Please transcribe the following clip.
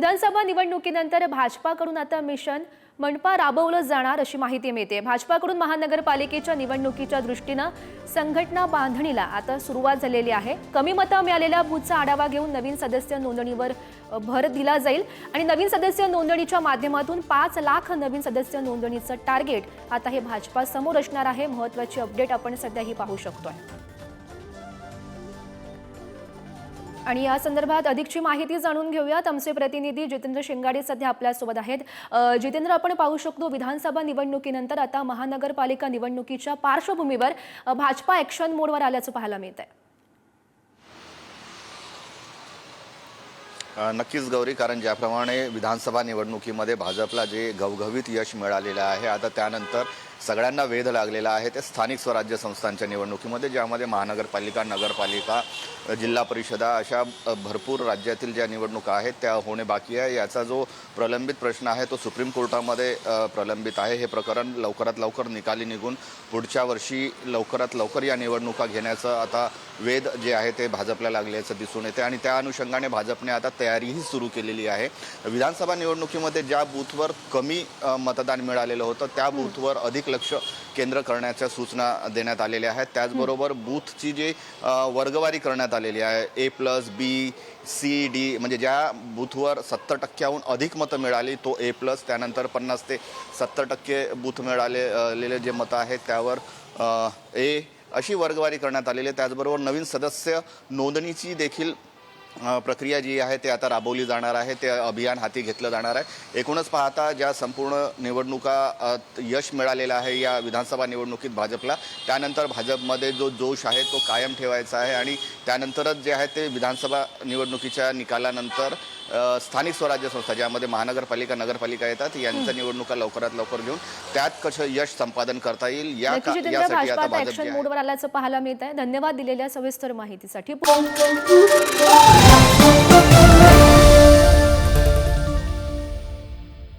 विधानसभा निवडणुकीनंतर भाजपाकडून आता मिशन मनपा राबवलं जाणार अशी माहिती मिळते। भाजपाकडून महानगरपालिकेच्या निवडणुकीच्या दृष्टीने संघटना बांधणीला आता सुरुवात झालेली आहे। कमी मतं मिळालेल्या बूथचा आढावा घेऊन नवीन सदस्य नोंदणीवर भर दिला जाईल आणि नवीन सदस्य नोंदणीच्या माध्यमातून 5 लाख नवीन सदस्य नोंदणीचं टार्गेट आता हे भाजपा समोर असणार आहे। महत्त्वाची अपडेट आपण सध्या ही पाहू शकतोय आणि या संदर्भात अधिकची माहिती जाणून घेऊयात। आमचे प्रतिनिधी जितेंद्र शिंगाडे सध्या आपल्या सोबत आहेत। जितेंद्र, आपण पाहू शकतो विधानसभा निवडणुकीनंतर आता महानगरपालिका निवडणुकीच्या पार्श्वभूमीवर भाजपा ॲक्शन मोडवर आल्याचं पाहायला मिळतंय। नक्कीच गौरी, कारण ज्याप्रमाणे विधानसभा निवडणुकीमध्ये भाजपला जे घवघवीत यश मिळालेलं आहे, आता त्यानंतर सगळ्यांना वेध लागलेला आहे ते स्थानिक स्वराज्य संस्थांच्या निवडणुकीमध्ये, ज्यामध्ये महानगरपालिका, नगरपालिका, जिल्हा परिषदा अशा भरपूर राज्यातील ज्या निवडणुका आहेत त्या होणे बाकी आहे। याचा जो प्रलंबित प्रश्न आहे तो सुप्रीम कोर्टामध्ये प्रलंबित आहे। हे प्रकरण लवकरात लवकर निकाली निघून पुढच्या वर्षी लवकरात लवकर या निवडणुका घेण्याचं आता वेध जे आहे ते भाजपला लागल्याचं दिसून येते आणि त्या अनुषंगाने भाजपने आता तयारीही सुरू केलेली आहे। विधानसभा निवडणुकीमध्ये ज्या बूथवर कमी मतदान मिळालेलं होतं त्या बूथवर अधिक लक्ष केंद्र करण्याच्या सूचना देण्यात आलेल्या आहेत। त्याचबरोबर बूथची जी वर्गवारी करण्यात आलेली आहे, A+, B, C, D, म्हणजे ज्या बूथवर 70% अधिक मतं मिळाली तो A+, त्यानंतर 50 ते 70% बूथ मिळालेले जे मतं आहेत त्यावर A अशी वर्गवारी करण्यात आलेली आहे। त्याचबरोबर नवीन सदस्य नोंदणीची देखील प्रक्रिया जी आहे ते आता राबवली जाणार आहे, ते अभियान हाती घेतलं जाणार आहे। एकूणच पाहता ज्या संपूर्ण निवडणुका यश मिळालेलं आहे या विधानसभा निवडणुकीत भाजपला, त्यानंतर भाजपमध्ये जो जोश आहे तो कायम ठेवायचा आहे आणि त्यानंतरच जे आहे ते विधानसभा निवडणुकीच्या निकालानंतर स्थानिक स्वराज्य संस्था ज्यामध्ये महानगरपालिका, नगरपालिका येतात यांच्या निवडणुका लवकरात लवकर घेऊन त्यात कसं यश संपादन करता येईल यासाठी आता भाजप ॲक्शन मोडवर आल्याचं पाहायला मिळत आहे। धन्यवाद दिलेल्या सविस्तर माहितीसाठी।